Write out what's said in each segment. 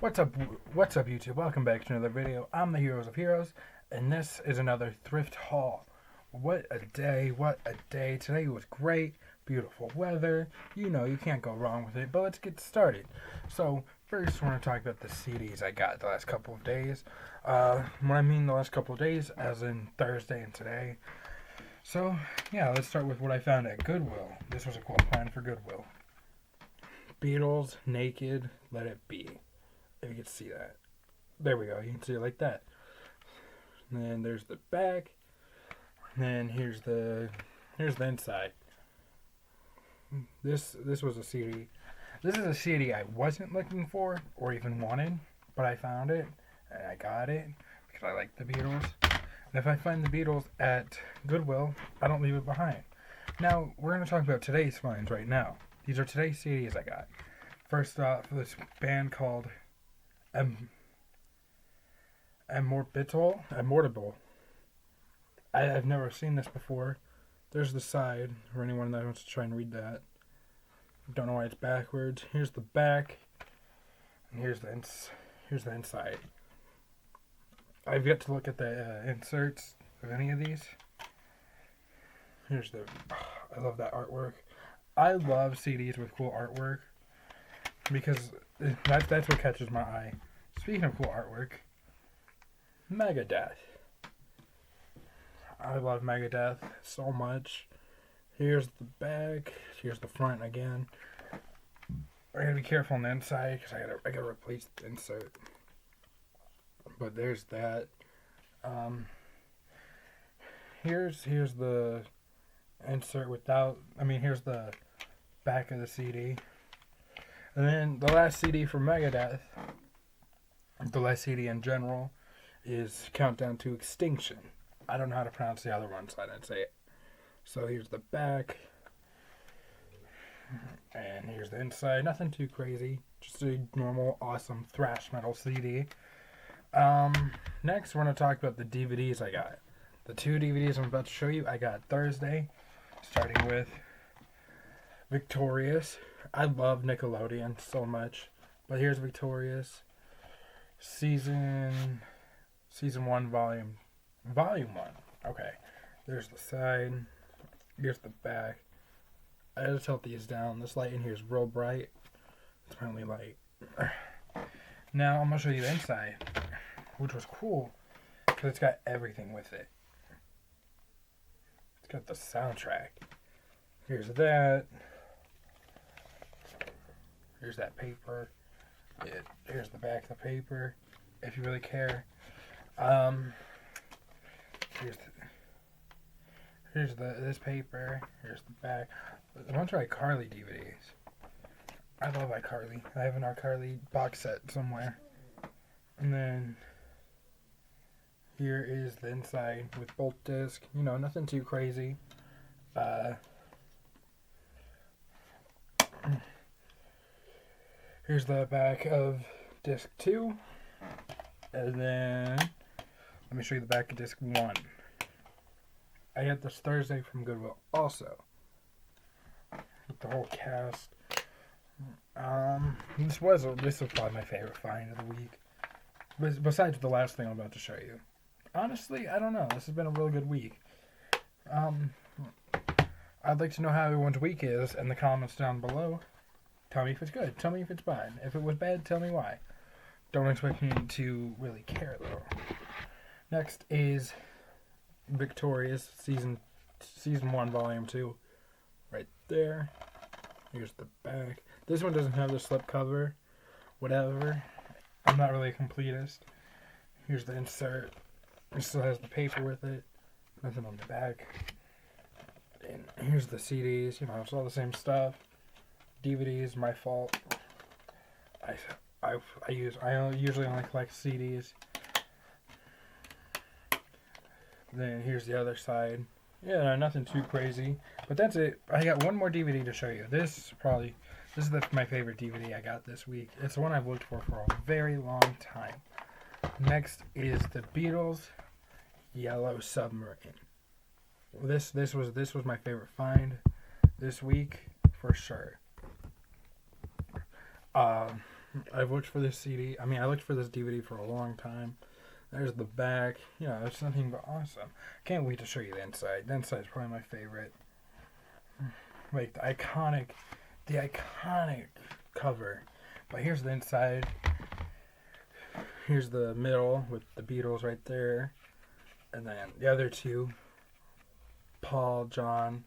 What's up? What's up, YouTube? Welcome back to another video. I'm the Heroes of Heroes, and this is another thrift haul. What a day! What a day! Today was great, beautiful weather. You know you can't go wrong with it. But let's get started. So first, I want to talk about the CDs I got the last couple of days. When I mean the last couple of days, as in Thursday and today. So yeah, let's start with what I found at Goodwill. This was a cool find for Goodwill. Beatles, Naked, Let It Be. If you can see that. There we go. You can see it like that. And then there's the back. And then here's the inside. This was a CD. This is a CD I wasn't looking for or even wanted, but I found it and I got it because I like the Beatles. And if I find the Beatles at Goodwill, I don't leave it behind. Now we're gonna talk about today's finds right now. These are today's CDs I got. First off, this band called Immortal. I've never seen this before. There's the side for anyone that wants to try and read that. Don't know why it's backwards. Here's the back, and here's the inside. I've yet to look at the inserts of any of these. I love that artwork. I love CDs with cool artwork because that's what catches my eye. Speaking of cool artwork, Megadeth. I love Megadeth so much. Here's the back. Here's the front again. I gotta be careful on the inside because I gotta replace the insert. But there's that. Here's the insert without. Here's the back of the CD. And then the last CD for Megadeth, the last CD in general, is Countdown to Extinction. I don't know how to pronounce the other one, so I didn't say it. So here's the back. And here's the inside. Nothing too crazy. Just a normal, awesome thrash metal CD. Next, we're going to talk about the DVDs I got. The two DVDs I'm about to show you, I got Thursday, starting with Victorious. I love Nickelodeon so much. But here's Victorious. Season 1, Volume 1. Okay. There's the side. Here's the back. I had to tilt these down. This light in here is real bright. It's my only light. Now I'm going to show you the inside, which was cool because it's got everything with it. It's got the soundtrack. Here's that. Here's that paper. Here's the back of the paper, if you really care. Here's this paper. Here's the back. A bunch of iCarly DVDs. I love iCarly. I have an iCarly box set somewhere. And then here is the inside with bolt disc. You know, nothing too crazy. Here's the back of disc 2. And then let me show you the back of disc 1. I got this Thursday from Goodwill also. With the whole cast. This was probably my favorite find of the week. Besides the last thing I'm about to show you. Honestly, I don't know. This has been a really good week. I'd like to know how everyone's week is in the comments down below. Tell me if it's good. Tell me if it's bad. If it was bad, tell me why. Don't expect me to really care, though. Next is Victorious, Season 1, Volume 2. Right there. Here's the back. This one doesn't have the slip cover. Whatever. I'm not really a completist. Here's the insert. It still has the paper with it. Nothing on the back. And here's the CDs. You know, it's all the same stuff. DVDs, my fault. I usually only collect CDs. Then here's the other side. Yeah, nothing too crazy, but that's it. I got one more DVD to show you. This is my favorite DVD I got this week. It's the one I've looked for a very long time. Next is the Beatles, Yellow Submarine. This was my favorite find this week for sure. I've looked for this CD. I mean, I looked for this DVD for a long time. There's the back. Yeah, it's nothing but awesome. Can't wait to show you the inside. The inside is probably my favorite. Like the iconic cover. But here's the inside. Here's the middle with the Beatles right there. And then the other two, Paul, John,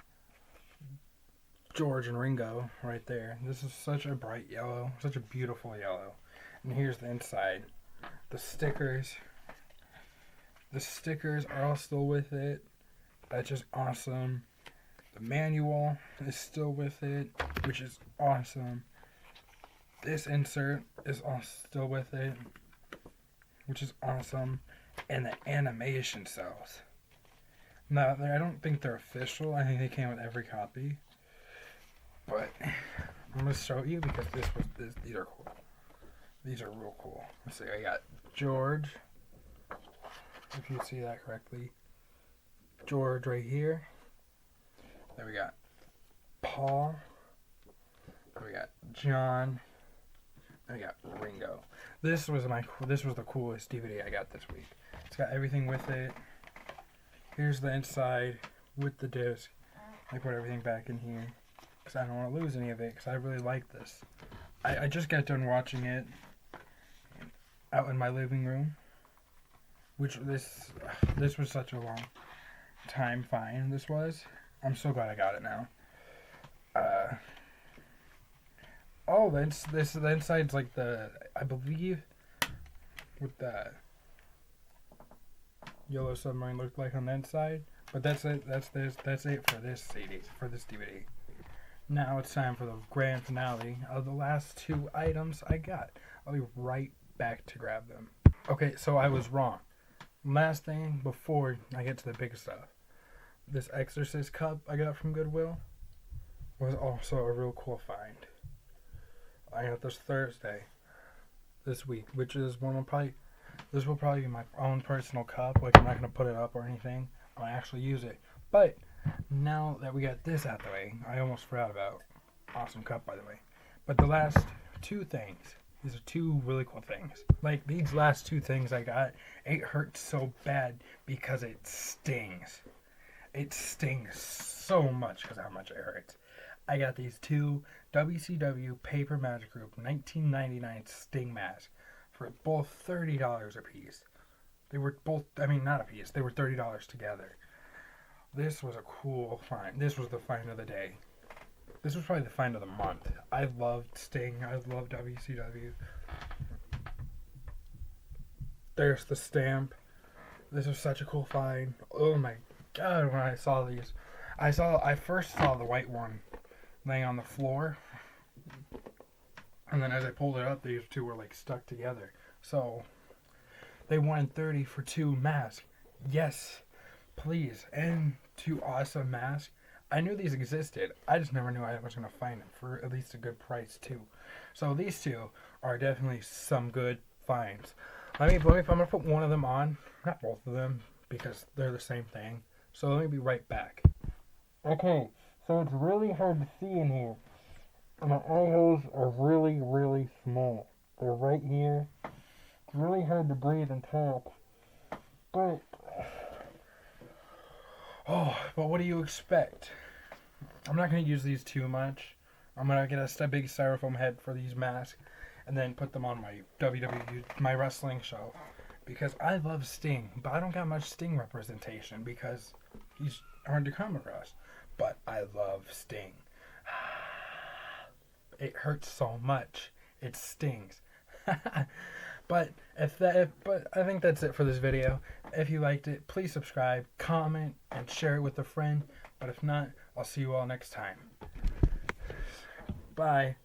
George, and Ringo right there. This is such a bright yellow, such a beautiful yellow. And here's the inside. The stickers are all still with it. That's just awesome. The manual is still with it, which is awesome. This insert is all still with it, which is awesome. And the animation cells. Now, I don't think they're official. I think they came with every copy. But I'm going to show you because these are cool. These are real cool. Let's see, I got George. If you see that correctly. George right here. Then we got Paul. Then we got John. Then we got Ringo. This was the coolest DVD I got this week. It's got everything with it. Here's the inside with the disc. I put everything back in here because I don't want to lose any of it because I really like this. I just got done watching it out in my living room, which this was such a long time find. This was. I'm so glad I got it now. The inside's like I believe what the Yellow Submarine looked like on the inside. But that's it. That's it for this CD, for this DVD. Now it's time for the grand finale of the last two items I got. I'll be right back to grab them. Okay, so I was wrong. Last thing before I get to the big stuff. This Exorcist cup I got from Goodwill was also a real cool find. I got this Thursday this week, which is this will probably be my own personal cup. Like, I'm not going to put it up or anything. I'll actually use it. But now that we got this out the way, I almost forgot about awesome cup, by the way. But the last two things, these are two really cool things. Like, these last two things I got, it hurts so bad because it stings. It stings so much because of how much it hurts. I got these two WCW Paper Magic Group 1999 Sting masks for both $30 a piece. They were both, not a piece, they were $30 together. This was a cool find. This was the find of the day. This was probably the find of the month. I loved Sting. I loved WCW. There's the stamp. This was such a cool find. Oh my god, when I saw these. I first saw the white one laying on the floor. And then as I pulled it up, these two were like stuck together. So they wanted $30 for two masks. Yes, please. And two awesome masks. I knew these existed. I just never knew I was going to find them for at least a good price too. So these two are definitely some good finds. I'm going to put one of them on. Not both of them, because they're the same thing. So let me be right back. Okay, so it's really hard to see in here. My eye holes are really, really small. They're right here. It's really hard to breathe and talk. But what do you expect? I'm not going to use these too much. I'm going to get a big styrofoam head for these masks and then put them on my my wrestling show. Because I love Sting, but I don't got much Sting representation because he's hard to come across. But I love Sting. It hurts so much. It stings. But I think that's it for this video. If you liked it, please subscribe, comment, and share it with a friend. But if not, I'll see you all next time. Bye.